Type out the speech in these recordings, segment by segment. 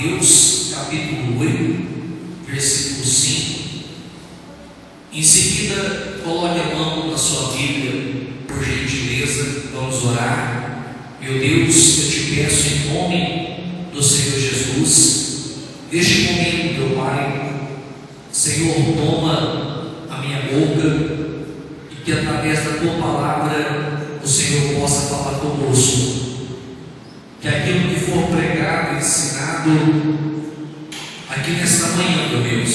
Mateus capítulo 8, versículo 5. Em seguida, coloque a mão na sua Bíblia, por gentileza. Vamos orar. Meu Deus, eu te peço em nome do Senhor Jesus, neste momento, meu Pai, Senhor, toma a minha boca e que através da tua palavra o Senhor possa falar conosco. Que aquilo que for pregado e ensinado aqui nesta manhã, meu Deus,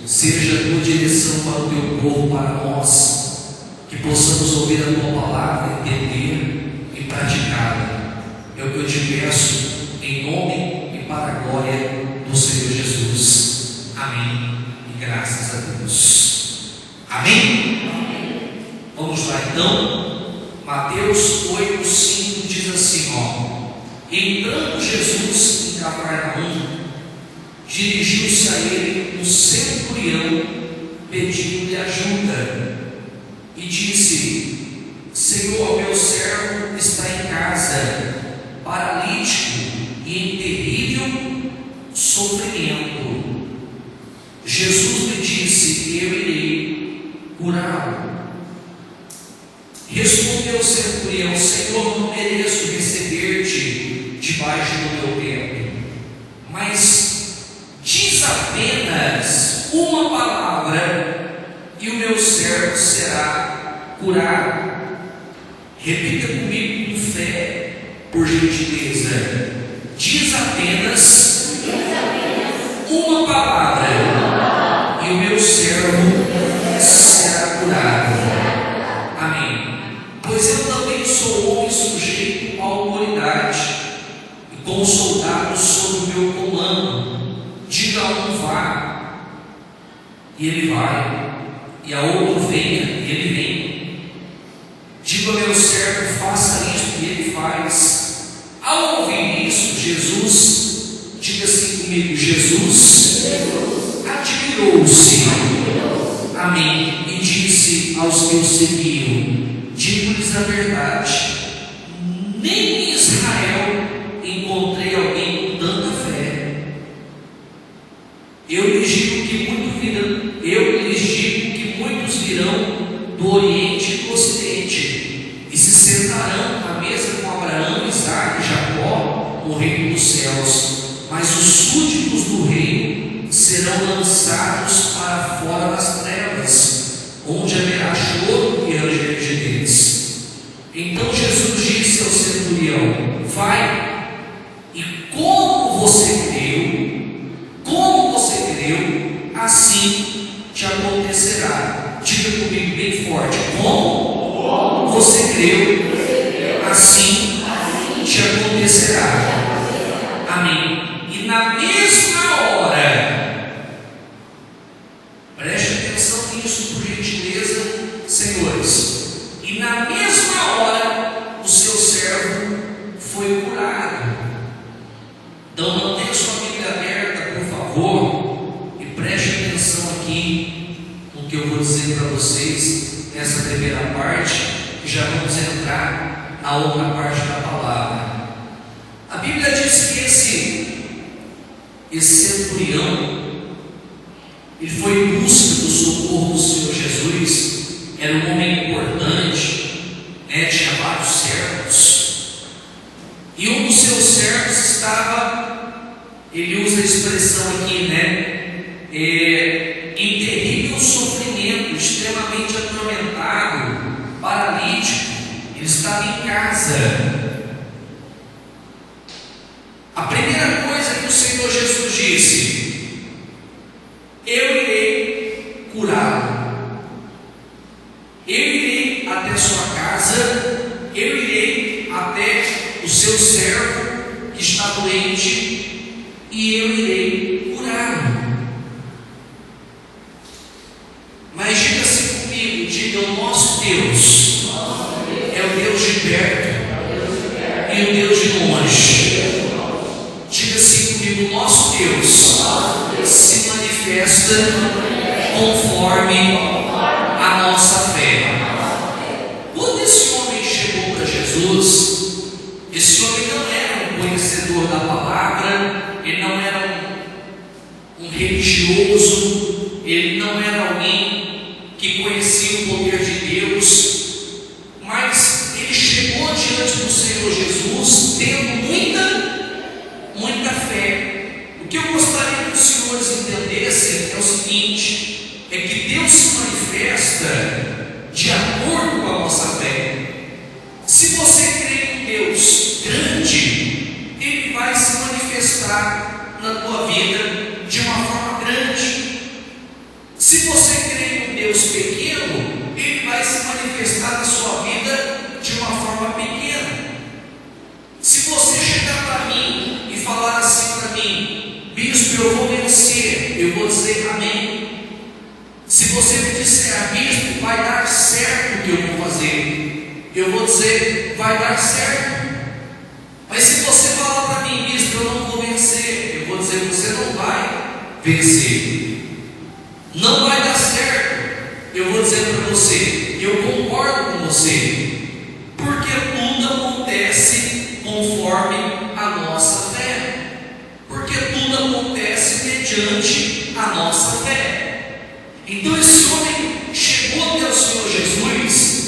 seja a tua direção para o teu povo, para nós, que possamos ouvir a tua palavra, entender e praticá-la. É o que eu te peço, em nome e para a glória do Senhor Jesus. Amém. E graças a Deus. Amém? Amém. Vamos lá então. Mateus 8, 5 diz assim, entrando Jesus em Cafarnaum, dirigiu-se a ele um centurião, pedindo-lhe ajuda, e disse: Senhor, meu servo está em casa, paralítico e em terrível sofrimento. Jesus lhe disse: eu irei curá-lo. Respondeu o centurião: Senhor, não mereço receber-te debaixo do meu teto, mas diz apenas uma palavra e o meu servo será curado. Repita comigo com fé, por gentileza. Diz apenas uma palavra e o meu servo será curado. Amém. Pois eu também sou homem sujeito à autoridade, e com soldados sob o meu comando. Diga a um vá, e ele vai, e a outro venha, e ele vem. Diga ao meu servo: faça isto, e ele faz. Ao ouvir isso, Jesus, diga assim comigo, Jesus admirou-se. Amém. E disse aos que o seguiam: digo-lhes a verdade, nem em Israel encontrei alguém com tanta fé. Eu lhes digo que muitos virão do Oriente e do Ocidente e se sentarão à mesa com Abraão, Isaque e Jacó no reino dos céus, mas os súditos do reino serão lançados para fora das trevas, onde haverá choro e ranger de dentes. Então Jesus disse ao centurião: vai, e como você creu, assim te acontecerá. Diga comigo bem forte: como você creu, assim te acontecerá. Amém. E na mesma hora, preste atenção nisso, por gentileza, senhores. E na mesma hora, o seu servo foi curado. Então, mantenha sua Bíblia aberta, por favor, e preste atenção aqui no que eu vou dizer para vocês nessa primeira parte, e já vamos entrar na outra parte da palavra. A Bíblia diz que esse centurião, ele foi em busca do socorro do Senhor Jesus. Era um homem importante, tinha vários servos, e um dos seus servos estava, ele usa a expressão aqui, em terrível sofrimento, extremamente atormentado, paralítico. Ele estava em casa. A primeira coisa que o Senhor Jesus disse: eu irei curá-lo. Eu irei até a sua casa, eu irei até o seu servo que está doente, e eu irei curá-lo. Mas diga assim comigo, diga: o nosso Deus é o Deus de perto e o Deus de longe. Diga assim comigo: o nosso Deus se manifesta conforme a nossa fé. Quando esse homem chegou para Jesus, esse homem não era um conhecedor da palavra, ele não era conhecia o poder de Deus, mas ele chegou diante do Senhor Jesus tendo muita fé. O que eu gostaria que os senhores entendessem é o seguinte: é que Deus se manifesta de acordo com a nossa fé. Se você crê em Deus grande, Ele vai se manifestar na tua vida de uma forma grande. Se você crê em um Deus pequeno, Ele vai se manifestar na sua vida de uma forma pequena. Se você chegar para mim e falar assim para mim: bispo, eu vou vencer, eu vou dizer amém. Se você me disser: bispo, vai dar certo o que eu vou fazer, eu vou dizer: vai dar certo. Mas se você falar para mim: bispo, eu não vou vencer, eu vou dizer: você não vai vencer, não vai dar certo. Eu vou dizer para você: eu concordo com você, porque tudo acontece conforme a nossa fé, porque tudo acontece mediante a nossa fé. Então esse homem chegou até o Senhor Jesus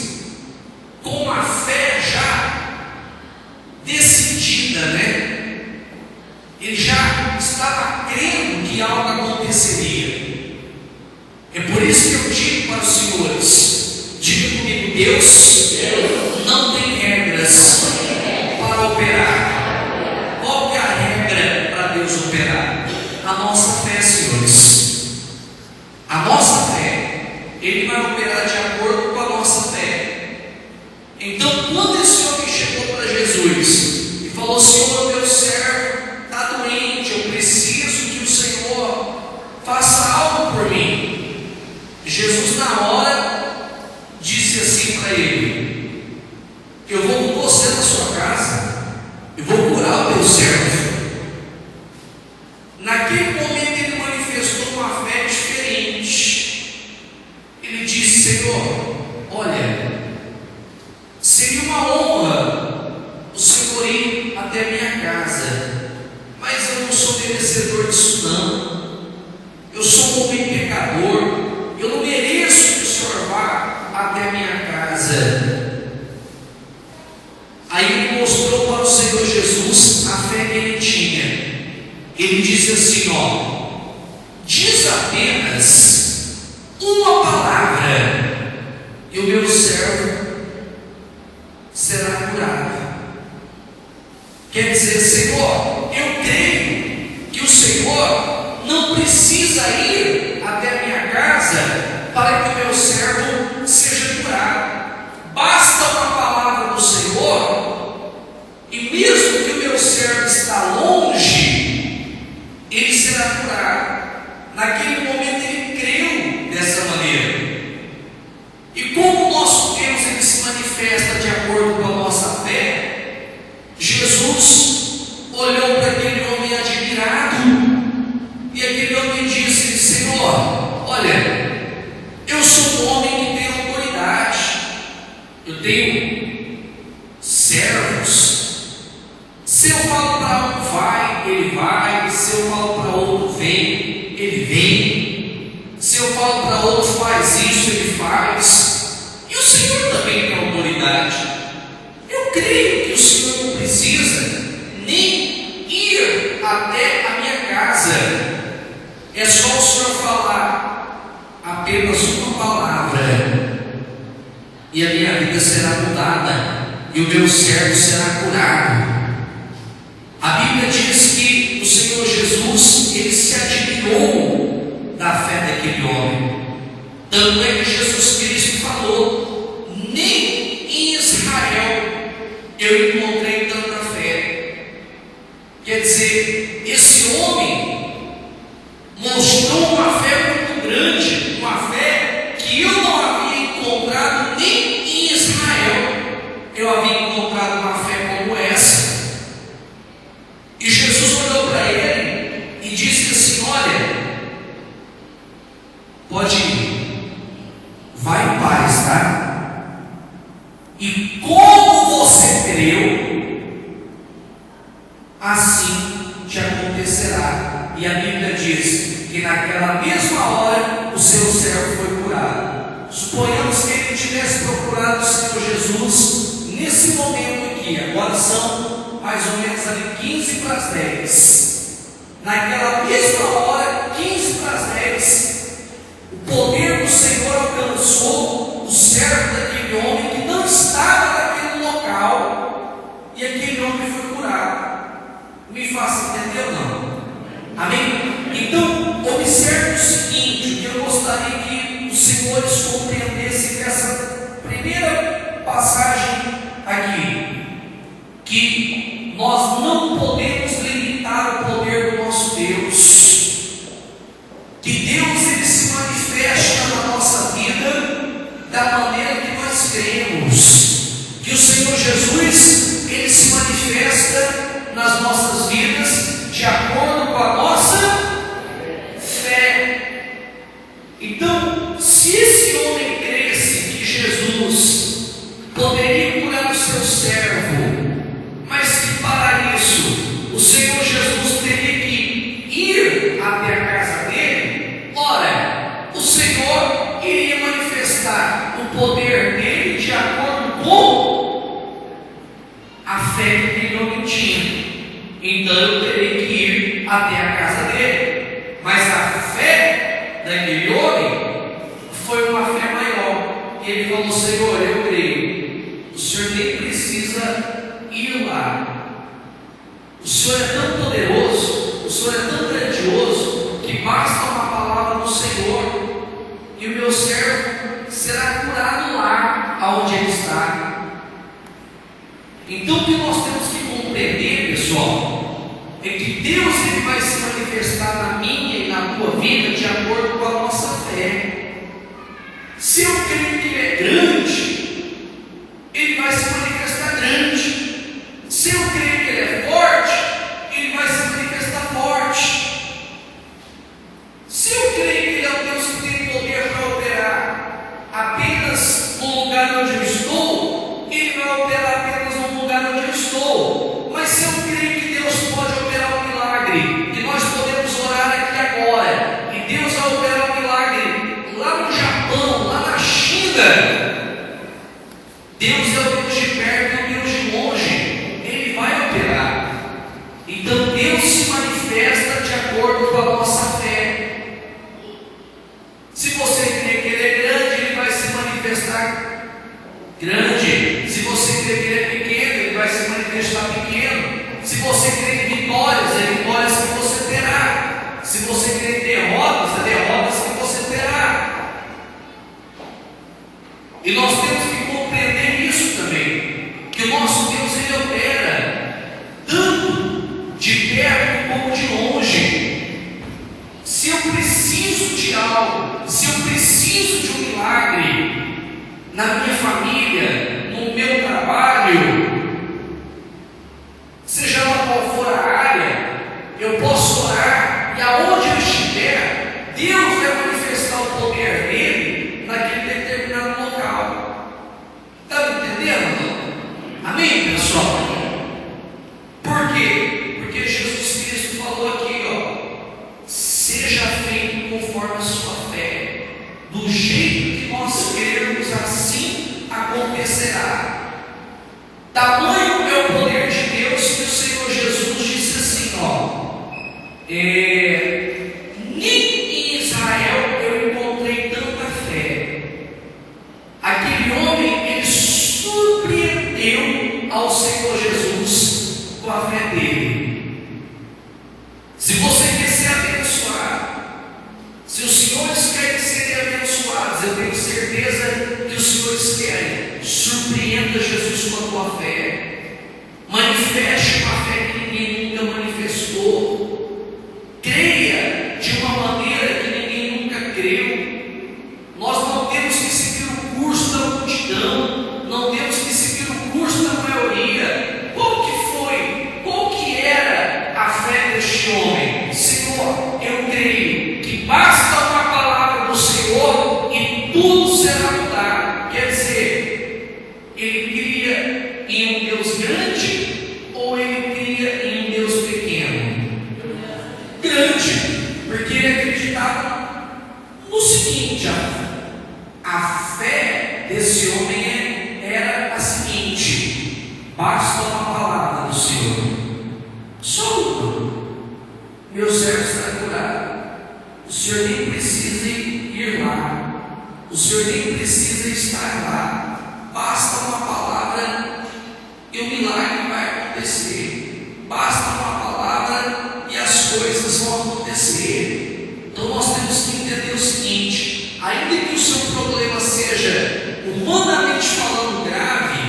com a fé já decidida, né? Ele já estava crendo que algo aconteceria. É por isso que eu digo para os senhores: diga comigo, Deus não tem regras para operar. Qual que é a regra para Deus operar? A nossa fé, senhores. A nossa fé. Ele vai operar de acordo com a nossa fé. Então, quando esse homem chegou para Jesus e falou: Senhor, meu servo está doente, eu preciso que o Senhor faça algo por mim. Jesus, na hora, disse assim para ele: eu vou com você na sua casa, eu vou curar o teu servo. Naquele momento ele manifestou uma fé diferente. Ele disse: Senhor, olha, seria uma honra o Senhor ir até a minha casa, mas eu não sou merecedor disso não. Eu sou um homem pecador, eu não mereço que o Senhor vá até a minha casa. Aí ele mostrou para o Senhor Jesus a fé que ele tinha. Ele disse assim: ó, diz apenas uma palavra e o meu servo será curado. Quer dizer, Senhor, eu creio que o Senhor não precisa ir até a minha casa para que o meu servo seja curado. Basta uma palavra do Senhor, e mesmo que o meu servo está longe, ele será curado. Naquele momento ele creu dessa maneira. E como o nosso Deus ele se manifesta de acordo com a nossa fé, Jesus olhou para aquele homem admirado, e aquele homem disse: Senhor, olha, eu sou um homem que tem autoridade, eu tenho servos. Se eu falo para um vai, ele vai. Se eu falo para outro vem, ele vem. Se eu falo para outro faz isso, ele faz. E o Senhor também tem autoridade. Eu creio que o Senhor não precisa nem ir até a minha casa. É só o Senhor falar apenas uma palavra, e a minha vida será mudada, e o meu servo será curado. A Bíblia diz que o Senhor Jesus, ele se admirou da fé daquele homem. Tanto é que Jesus Cristo falou: nem em Israel eu encontrei tanta fé. Quer dizer, esse homem mostrou uma fé muito grande, uma fé que eu não havia encontrado nem em Israel. Eu havia encontrado uma fé como essa. E Jesus olhou para ele e disse assim: olha, pode ir. digamos que ele tivesse procurado o Senhor Jesus nesse momento aqui, agora são mais ou menos ali 15 para as 10. Naquela mesma hora, 15 para as 10, o poder do Senhor alcançou o servo daquele homem que não estava naquele local, e aquele homem foi curado. Me faça entender ou não? Amém? Então, observe o seguinte, que eu gostaria que os senhores compreendessem dessa primeira passagem aqui, que nós não podemos limitar o poder do nosso Deus, que Deus ele se manifesta na nossa vida da maneira que nós cremos, que o Senhor Jesus ele se manifesta nas nossas vidas de acordo com a nossa fé. Então, se esse homem cresce que Jesus poderia curar o seu servo, mas que para isso o Senhor Jesus teria que ir até a casa dele, ora, o Senhor iria manifestar o poder dele de acordo com a fé que aquele homem tinha. Então eu terei que ir até a casa dele. Mas a fé daquele homem foi uma fé maior. E ele falou: Senhor, eu creio, o Senhor nem precisa ir lá. O Senhor é tão poderoso, o Senhor é tão grandioso, que basta uma palavra do Senhor e o meu servo será curado lá aonde ele está. Então o que nós temos que compreender, pessoal, é que Deus ele vai se manifestar na minha e na tua vida de acordo com a nossa fé. Se eu creio que Ele é grande, Ele vai se manifestar grande. Se eu creio que Ele é forte, Ele vai se manifestar forte. Se eu creio que Ele é um Deus que tem poder para operar apenas no lugar onde eu estou, Ele vai operar apenas no lugar onde eu estou. Mas se eu creio que Deus pode operar um milagre, e nós podemos orar aqui agora, e Deus vai operar um milagre lá no Japão, lá na China, Deus é o Deus de perto e o Deus de longe, Ele vai operar. Então Deus se manifesta de acordo com a nossa fé. Se você crê que Ele é grande, Ele vai se manifestar grande. Se você crê que Ele é pequeno, Ele vai se manifestar pequeno. Se você crê em vitórias, é vitórias que você terá. Se você crê em derrotas, é derrotas que você terá. E nós temos que compreender isso também, que o nosso Deus ele opera tanto de perto como de longe. Se eu preciso de algo, se eu preciso de um milagre na minha família, no meu trabalho, seja lá qual for a área, eu posso orar, e aonde eu estiver, Deus vai manifestar o poder dele naquele determinado local. Está me entendendo? Amém, pessoal? Por quê? Porque Jesus Cristo falou aqui, seja feito conforme a sua fé, do jeito que nós queremos, assim acontecerá. Tamanho é o poder de Deus que o Senhor Jesus disse assim, nem em Israel eu encontrei tanta fé. Aquele homem, ele surpreendeu ao Senhor Jesus com a fé dele. Se você quer ser abençoado, se os senhores querem ser abençoados, eu tenho certeza que os senhores querem. Surpreenda Jesus com a tua fé. Manifeste uma fé que ninguém nunca manifestou. Creia de uma maneira que ninguém nunca creu. Nós não temos que seguir o curso da multidão, não temos que seguir o curso da maioria. Qual que foi? Qual que era a fé deste homem? Senhor, eu creio que basta uma palavra do Senhor e tudo será mudado. Quer dizer, ele cria em um Deus grande ou desse homem era a seguinte: basta uma palavra do Senhor, só uma, meu servo está curado. O Senhor nem precisa ir lá, o Senhor nem precisa estar lá, basta uma palavra e o milagre vai acontecer, basta uma palavra e as coisas vão acontecer. Então nós temos que entender o seguinte: ainda que o seu problema seja humanamente falando grave,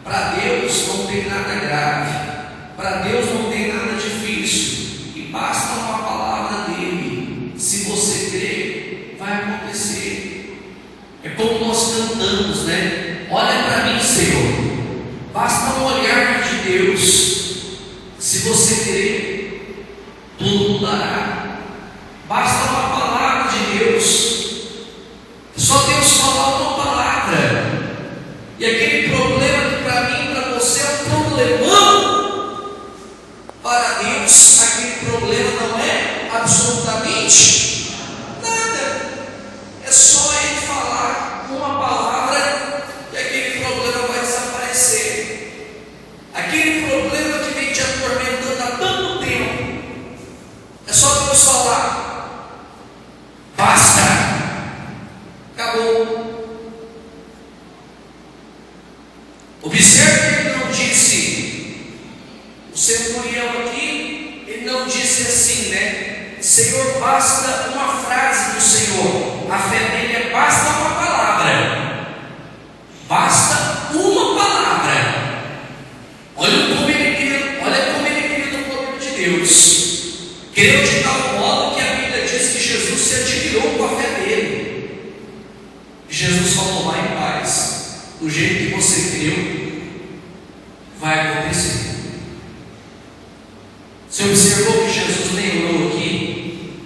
para Deus não tem nada grave, para Deus não tem nada difícil, e basta uma palavra dele. Se você crer, vai acontecer. É como nós cantamos, né? Olha para mim, Senhor, basta um olhar de Deus. Se você crer, tudo mudará. Basta uma palavra de Deus. Só Deus falar uma palavra, e aquele problema que para mim e para você é um problemão, para Deus aquele problema não é absolutamente nada. É só Ele falar uma palavra e aquele problema vai desaparecer. Aquele problema que vem te atormentando há tanto tempo, é só Deus falar: basta, acabou. Observe que ele não disse, o centurião aqui, ele não disse assim, né? Senhor, basta uma frase do Senhor. A fé dele é: basta uma palavra. Basta uma palavra. Olha como ele queria o poder de Deus. Creu de tal modo que a Bíblia diz que Jesus se admirou com a fé dele. E Jesus falou: vai em paz. Do jeito que você creu, vai acontecer. Você observou que Jesus nem orou aqui?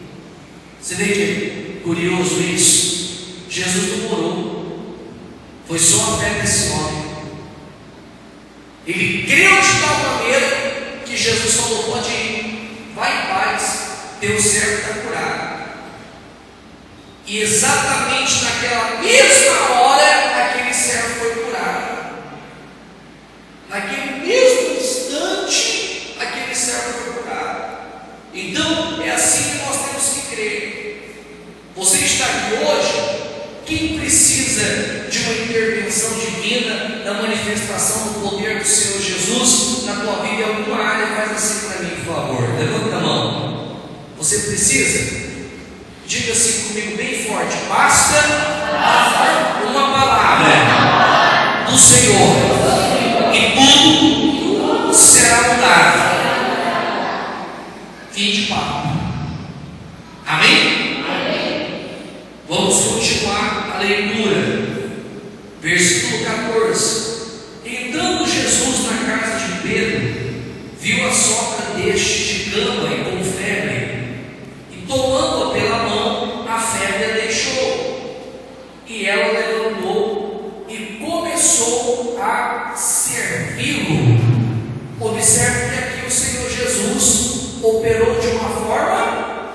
Você vê que é curioso isso? Jesus não orou, foi só a fé desse homem. Ele creu de tal maneira que Jesus falou: pode ir, vai em paz, teu servo está curado. E exatamente naquela mesma hora, aquele servo foi curado. Naquele mesmo instante, aquele servo foi curado. Então, é assim que nós temos que crer. Você está aqui hoje, quem precisa de uma intervenção divina, da manifestação do poder do Senhor Jesus na tua vida em alguma área, faz assim para mim, por favor. Levanta a mão. Você precisa? Diga assim comigo bem forte: basta uma palavra do Senhor e tudo será mudado. Fim de papo. Amém? Vamos continuar a leitura. Versículo 14. Entrando Jesus na casa de Pedro, viu a sogra deste de cama e com febre, e tomando-a pela mão, a febre a deixou, e ela levantou e começou a servi-lo. Observe que aqui o Senhor Jesus operou de uma forma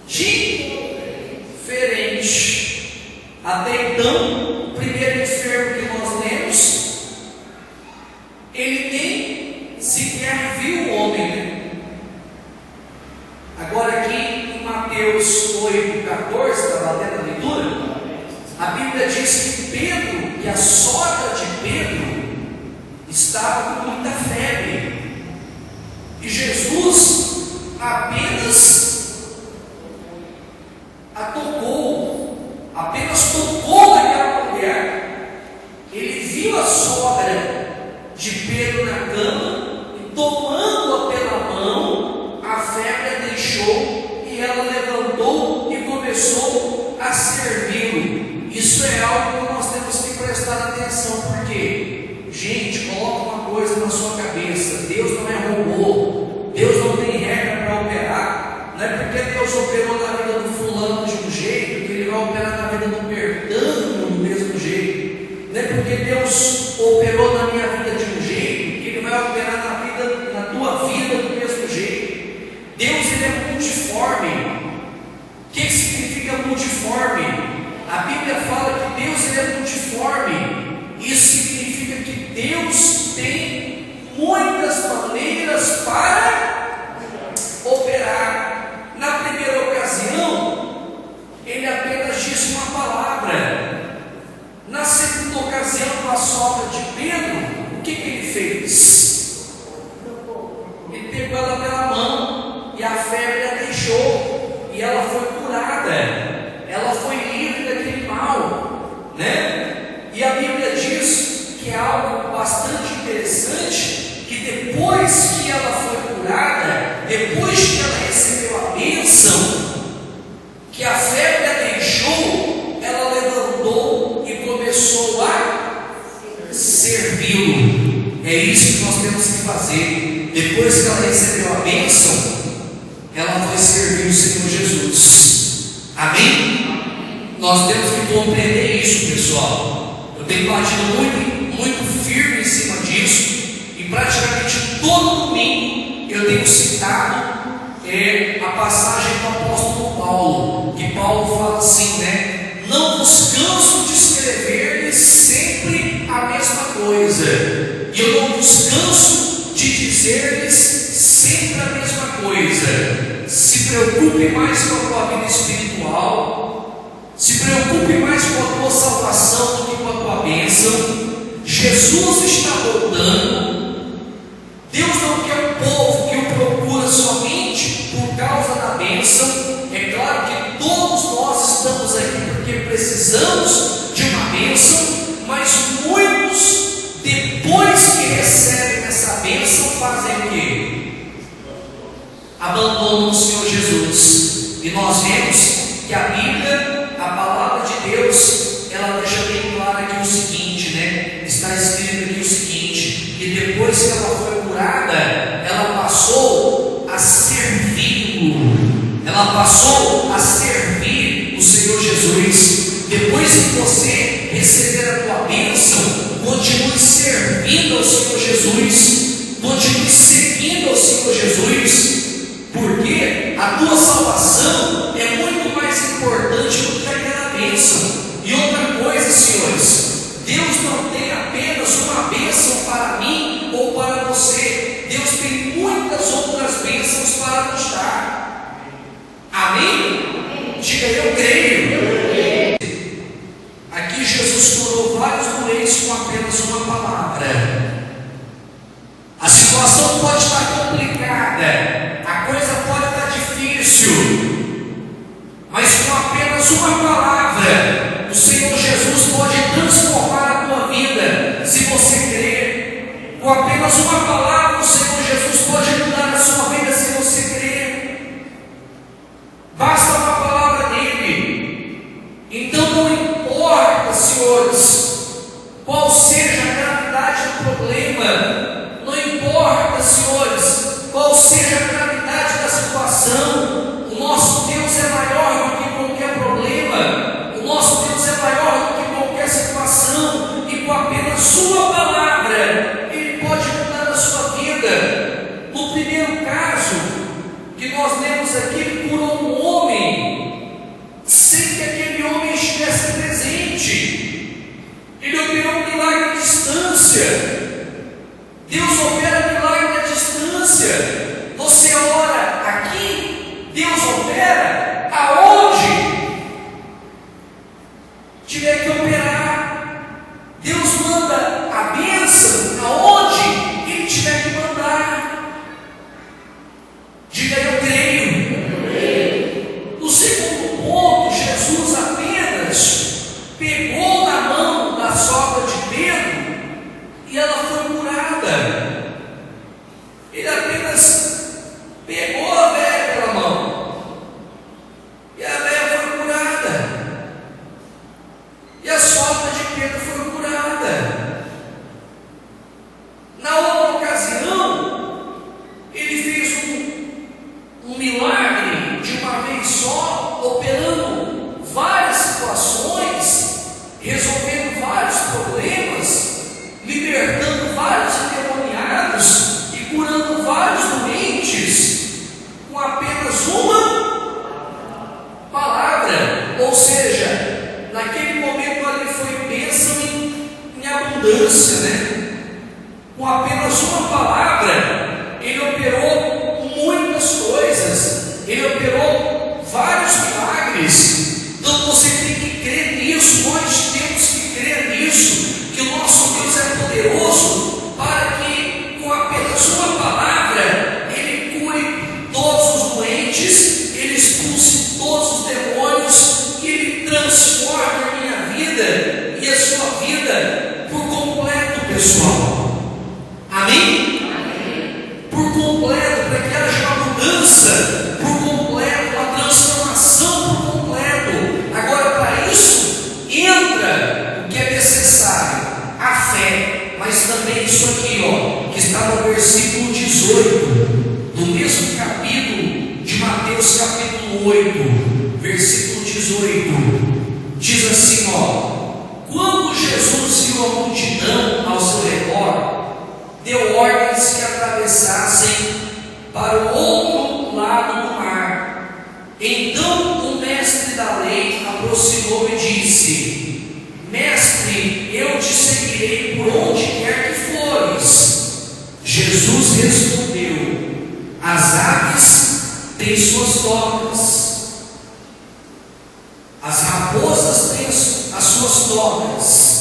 diferente. Até então, o primeiro enfermo que nós lemos, ele nem sequer viu o homem, né? Agora aqui em Mateus 8,14, está batendo a leitura, a Bíblia diz que Pedro e a sogra de Pedro estavam com muita febre, e Jesus apenas tocou naquela mulher. Ele viu a sogra de Pedro na cama, e tomando-a pela mão, a febre a deixou, e ela levantou e começou a servi-lo. Isso é algo que nós temos que prestar atenção, porque, gente, coloca uma coisa na sua cabeça: Deus não é robô, Deus não tem regra para operar. Não é porque Deus operou na vida do fulano de um jeito que Ele vai operar na vida do Bertano do mesmo jeito. Não é porque Deus operou na minha vida de um jeito que Ele vai operar na tua vida do mesmo jeito. Deus, Ele é multiforme. O que significa multiforme? A Bíblia fala que Deus, Ele é multiforme multiforme. Isso significa que Deus tem muitas maneiras para operar. Na primeira ocasião, ele apenas disse uma palavra. Na segunda ocasião, com a sogra de Pedro, o que ele fez? Ele pegou ela pela mão e a febre a deixou, e ela foi curada, ela foi livre daquele mal, né? E a Bíblia diz que é algo bastante interessante, que depois que ela foi curada, depois que ela recebeu a bênção, que a febre a deixou, ela levantou e começou a servi-lo. É isso que nós temos que fazer. Depois que ela recebeu a bênção, ela foi servir o Senhor Jesus. Amém? Nós temos que compreender isso, pessoal. Eu tenho batido muito firme em cima disso, e praticamente todo domingo eu tenho citado a passagem do apóstolo Paulo, que Paulo fala assim, né? Não vos canso de escrever-lhes sempre a mesma coisa, e eu não vos canso de dizer-lhes sempre a mesma coisa. Se preocupe mais com a tua vida espiritual, se preocupe mais com a tua salvação do que com a tua bênção. Jesus está voltando. Deus não quer um povo que o procura somente por causa da bênção. É claro que todos nós estamos aqui porque precisamos de uma bênção, mas muitos, depois que recebem essa bênção, fazem o quê? Abandonam o Senhor Jesus. E nós vemos que a Bíblia, a palavra de Deus, ela deixa bem claro aqui o seguinte, né? Está escrito aqui o seguinte, que depois que ela foi curada, ela passou a servi-lo. Ela passou a servir o Senhor Jesus. Depois que você receber a tua bênção, continue servindo ao Senhor Jesus, continue seguindo ao Senhor Jesus, porque a tua salvação é muito mais importante do que aquela bênção. E outra coisa, senhores, Deus não tem apenas uma bênção para mim ou para você. Deus tem muitas outras bênçãos para nos dar. Amém? Diga, eu creio. Aqui Jesus curou vários doentes com apenas uma palavra. A situação pode estar complicada, a coisa pode estar difícil, mas com apenas uma palavra, o Senhor Jesus pode transformar a tua vida, se você crer. Com apenas uma palavra, o Senhor Jesus pode mudar a sua vida, se você crer. Basta uma palavra dele. Então não importa, senhores, qual seja a gravidade do problema, não importa, senhores, qual seja a gravidade da situação, o nosso Deus é maior do que qualquer problema, o nosso Deus é maior do que qualquer situação, e com apenas uma palavra, Ele pode mudar a sua vida. No primeiro caso que nós lemos aqui, Ele curou um homem, sem que aquele homem estivesse presente. Ele operou um milagre à distância. Deus opera milagre à distância. Você ora aqui, Deus opera aonde tiver que operar. Deus manda a bênção aonde Ele tiver que mandar. Diga, eu creio. No segundo ponto, Jesus apenas pegou na mão da sogra de Pedro e ela foi curada. Ele apenas pegou a velha pela mão abundância, né? Com apenas uma palavra, Ele operou muitas coisas, Ele operou vários milagres. Então você tem que crer nisso, nós temos que crer nisso, que o nosso Deus é poderoso para que com apenas uma palavra Ele cure todos os doentes, Ele expulse todos os demônios, que Ele transforme a minha vida e a sua vida por completo, pessoal. Amém? Amém. Por completo, para que haja uma mudança por completo, uma transformação por completo. Agora, para isso, entra o que é necessário, a fé, mas também isso aqui, ó, que está no versículo 18, do mesmo capítulo de Mateus, capítulo 8, versículo 18, diz assim, ó: quando Jesus viu a multidão ao seu redor, deu ordens que atravessassem para o outro lado do mar. Então o mestre da lei aproximou e disse: Mestre, eu te seguirei por onde quer que fores. Jesus respondeu: as aves têm suas tocas, as raposas têm as suas tocas,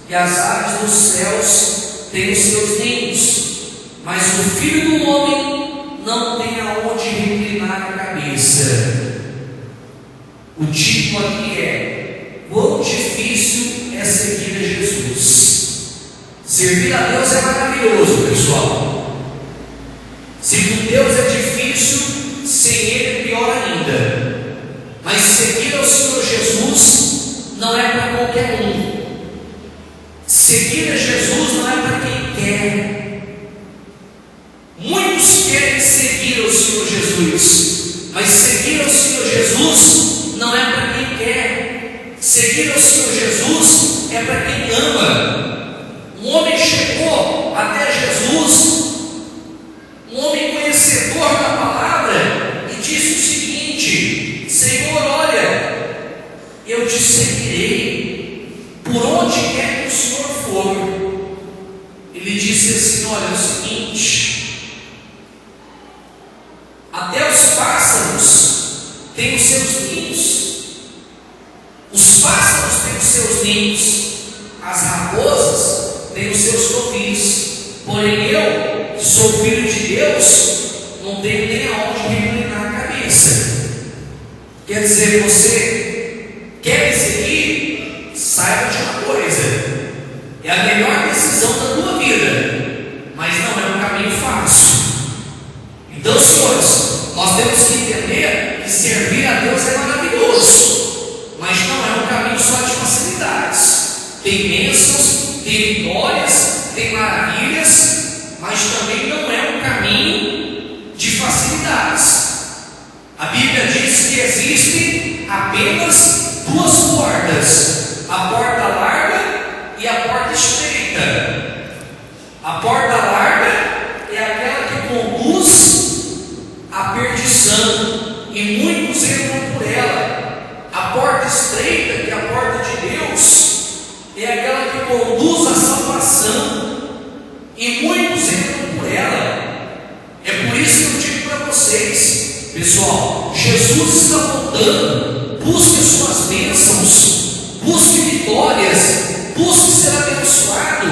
e as aves dos céus têm os seus ninhos, mas o Filho do Homem não tem aonde reclinar a cabeça. O título aqui é: quão difícil é seguir a Jesus. Servir a Deus é maravilhoso, pessoal. Se com Deus é difícil, sem Ele é pior ainda. Mas seguir ao Senhor Jesus não é para qualquer um. Seguir a Jesus não é para quem quer. Muitos querem seguir ao Senhor Jesus, mas seguir ao Senhor Jesus não é para quem quer. Seguir ao Senhor Jesus é para quem ama. Um homem chegou até Jesus, um homem conhecedor da palavra, e disse o seguinte: Senhor, olha, eu te seguirei por onde quer que o Senhor for. Ele disse assim: olha, é o seguinte, até os pássaros têm os seus ninhos, os pássaros têm os seus ninhos, as raposas têm os seus covis, porém eu, que sou filho de Deus, não tenho nem aonde reclinar a cabeça. Quer dizer, você quer me seguir? Saiba de uma coisa: é a melhor decisão da tua vida, mas não é um caminho fácil. Então, senhores, nós temos que entender que servir a Deus é maravilhoso, mas não é um caminho só de facilidades. Tem bênçãos, tem vitórias, tem maravilhas, mas também não é um caminho de facilidades. A Bíblia diz que existem apenas duas portas: a porta larga e a porta estreita. A porta larga é aquela que conduz à perdição, e muitos entram por ela. A porta estreita, que é a porta de Deus, é aquela que conduz à salvação, e muitos entram por ela. É por isso que eu digo para vocês, pessoal, Jesus está voltando. Busque as suas bênçãos, busque vitórias, busque ser abençoado,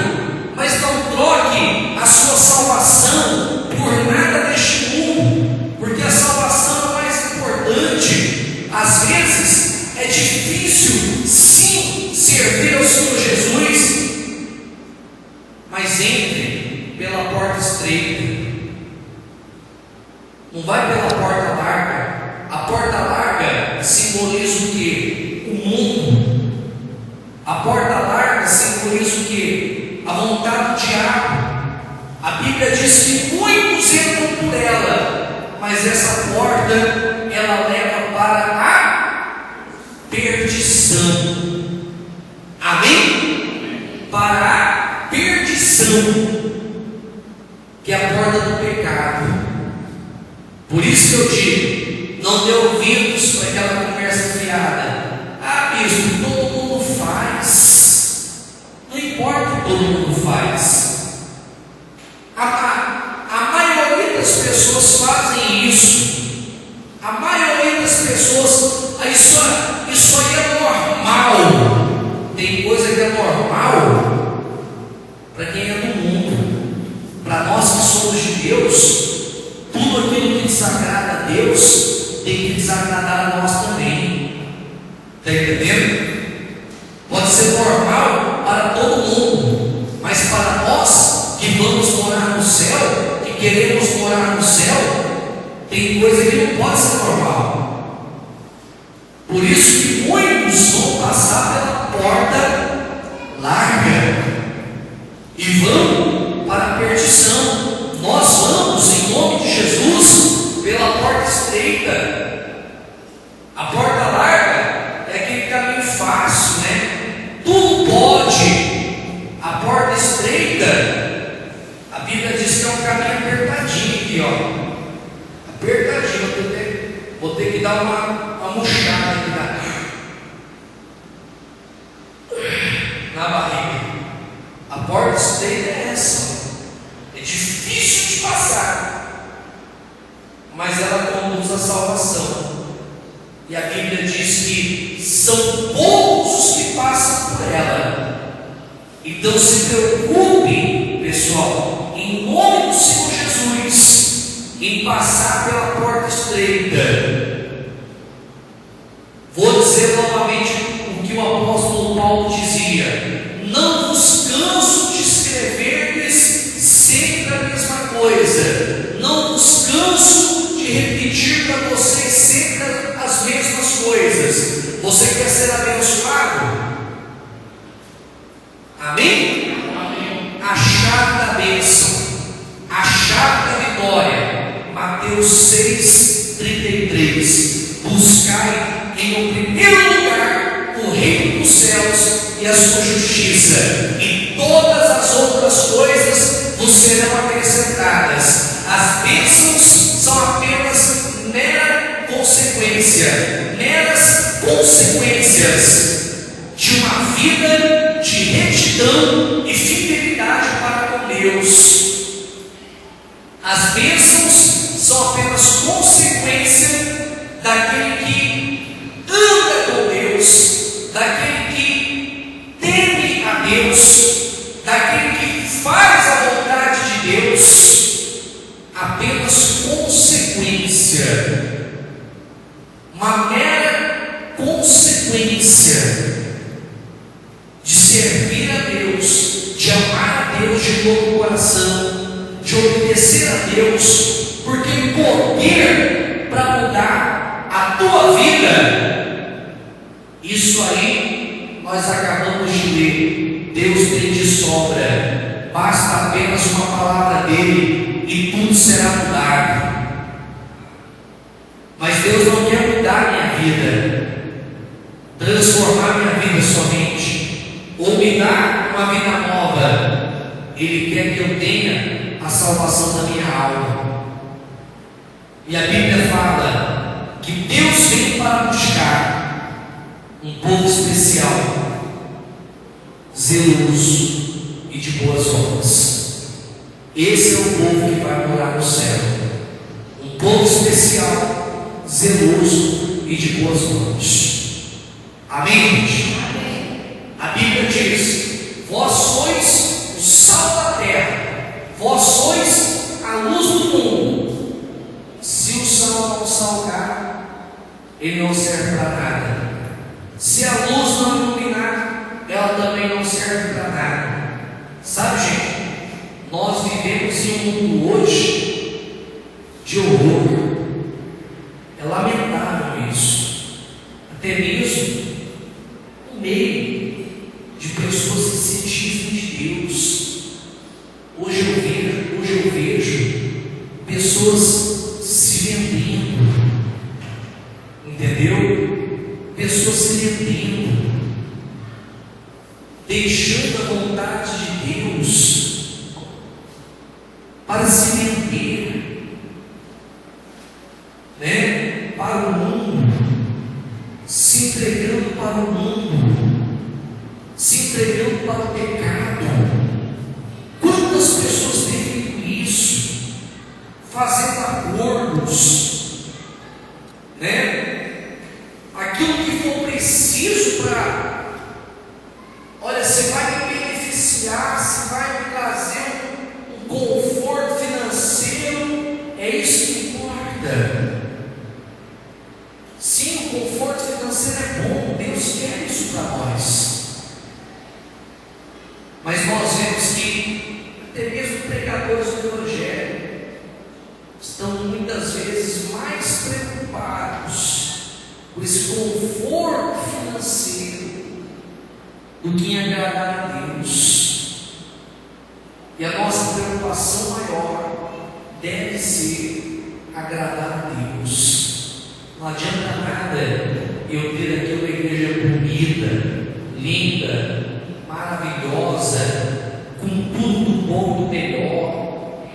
mas não troque a sua salvação por nada deste mundo, porque a salvação é mais importante. Às vezes é difícil, sim, servir ao Senhor Jesus, mas entre pela porta estreita. Não vai pela porta larga. A porta larga simboliza o quê? O mundo. A porta larga simboliza o quê? A vontade do diabo. A Bíblia diz que muitos entram por ela, mas essa porta, ela leva para a perdição. Amém? Para a perdição, que é a porta do pecado. Por isso que eu digo: não dê ouvidos para aquela conversa fiada. Ah, bispo, todo mundo faz. Não importa todo mundo faz. A maioria das pessoas fazem isso. A maioria das pessoas, isso aí é normal. Tem coisa que é normal para quem é do mundo. Para nós que somos de Deus, tudo aquilo que desagrada a Deus tem que desagradar a nós também. Está entendendo? Pode ser normal para todo mundo, mas para nós que vamos morar no céu, que queremos morar no céu, tem coisa que não pode ser normal. Por isso que muitos vão passar pela porta larga e vão para a perdição. Nós vamos, em nome de Jesus, pela porta estreita. A porta larga é aquele caminho fácil, né? Tudo pode. A porta estreita, a Bíblia diz que é um caminho apertadinho aqui, ó. Apertadinho. Vou ter que dar uma murchada aqui na barriga. A porta estreita é essa. É difícil de passar, mas ela conduz à salvação. E a Bíblia diz que são poucos os que passam por ela. Então se preocupe, pessoal, em nome do Senhor Jesus, em passar pela porta estreita. Vou dizer novamente o que o apóstolo Paulo dizia: não vos canso de escrever-lhes sempre a mesma coisa, não vos canso de repetir para vocês sempre as mesmas coisas. Você quer ser abençoado? Amém? Amém. A chave da bênção, a chave da vitória, Mateus 6,33: buscai em primeiro lugar o reino dos céus e a sua justiça, e todas as outras coisas vos serão acrescentadas. As bênçãos são apenas meras consequências de uma vida de retidão e fidelidade para com Deus. As bênçãos são apenas consequência daquele que anda com Deus, daquele que teme a Deus, daquele que faz a vontade de Deus. Apenas consequência, uma mera consequência de servir a Deus, de amar a Deus de todo o coração, de obedecer a Deus, porque o poder para mudar a tua vida, isso aí nós acabamos de ler. Deus tem de sobra, basta apenas uma palavra dele e tudo será mudado. Mas Deus não quer mudar minha vida, transformar minha vida somente, ou me dar uma vida nova. Ele quer que eu tenha a salvação da minha alma. E a Bíblia fala que Deus vem para buscar um povo especial, zeloso e de boas obras. Esse é o povo que vai morar no céu. Um povo especial, zeloso e de boas obras. Amém, gente? A Bíblia diz: vós sois o sal da terra, vós sois a luz do mundo. Se o sal não salgar, ele não serve para nada. Se a luz não iluminar, ela também não serve para nada. Sabe, gente? Nós vivemos em um mundo hoje de horror. É lamentável isso. Até mesmo no meio de pessoas que se dizem de Deus. Hoje eu vejo pessoas se vendendo. Entendeu? Pessoas se vendendo, deixando a vontade de Deus para se vender. pregadores do Evangelho estão muitas vezes mais preocupados com esse conforto financeiro do que em agradar a Deus. E a nossa preocupação maior deve ser agradar a Deus. Não adianta nada eu ter aqui uma igreja bonita, linda, maravilhosa, com tudo do bom e do melhor,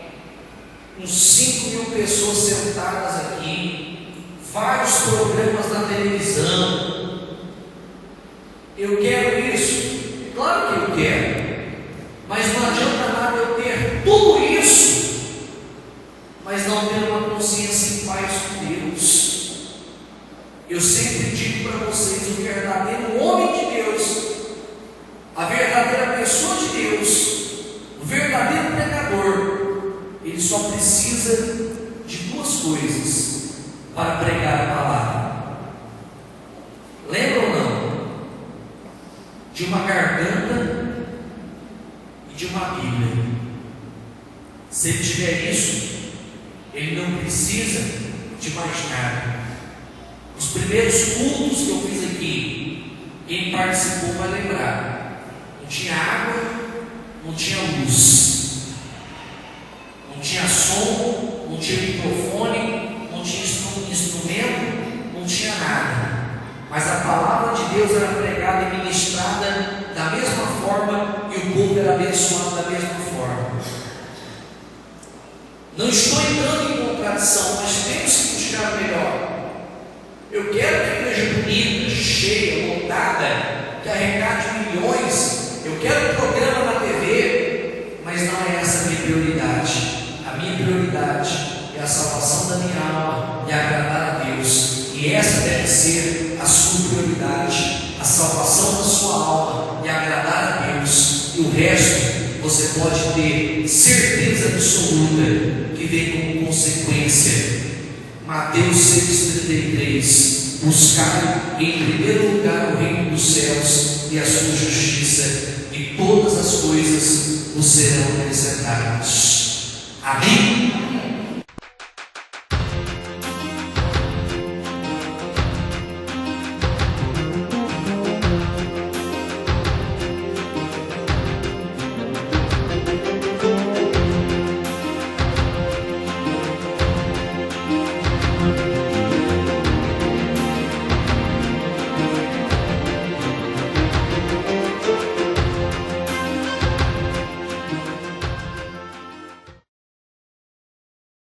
com 5.000 pessoas sentadas aqui, vários programas na televisão. Eu quero isso? Claro que eu quero, mas não adianta nada eu ter tudo isso, mas não ter uma consciência em paz com Deus. Eu sempre digo para vocês: o verdadeiro homem de Deus, a verdadeira pessoa de Deus, o verdadeiro pregador, ele só precisa de duas coisas para pregar a palavra. Lembra ou não? De uma garganta e de uma Bíblia. Se ele tiver isso, ele não precisa de mais nada. Os primeiros cultos que eu fiz aqui, quem participou vai lembrar: não tinha água, não tinha luz, não tinha som, não tinha microfone, não tinha instrumento, não tinha nada. Mas a palavra de Deus era pregada e ministrada da mesma forma, e o povo era abençoado da mesma forma. Não estou entrando em contradição, mas temos que buscar o melhor. Eu quero que a igreja bonita, cheia, lotada, que arrecade milhões. Eu quero um programa na TV, mas não é essa a minha prioridade. A minha prioridade é a salvação da minha alma e agradar a Deus. E essa deve ser a sua prioridade, a salvação da sua alma e agradar a Deus. E o resto você pode ter certeza absoluta que vem como consequência. Mateus 6,33: buscai em primeiro lugar o reino dos céus e a sua justiça, e todas as coisas vos serão acrescentadas. Amém?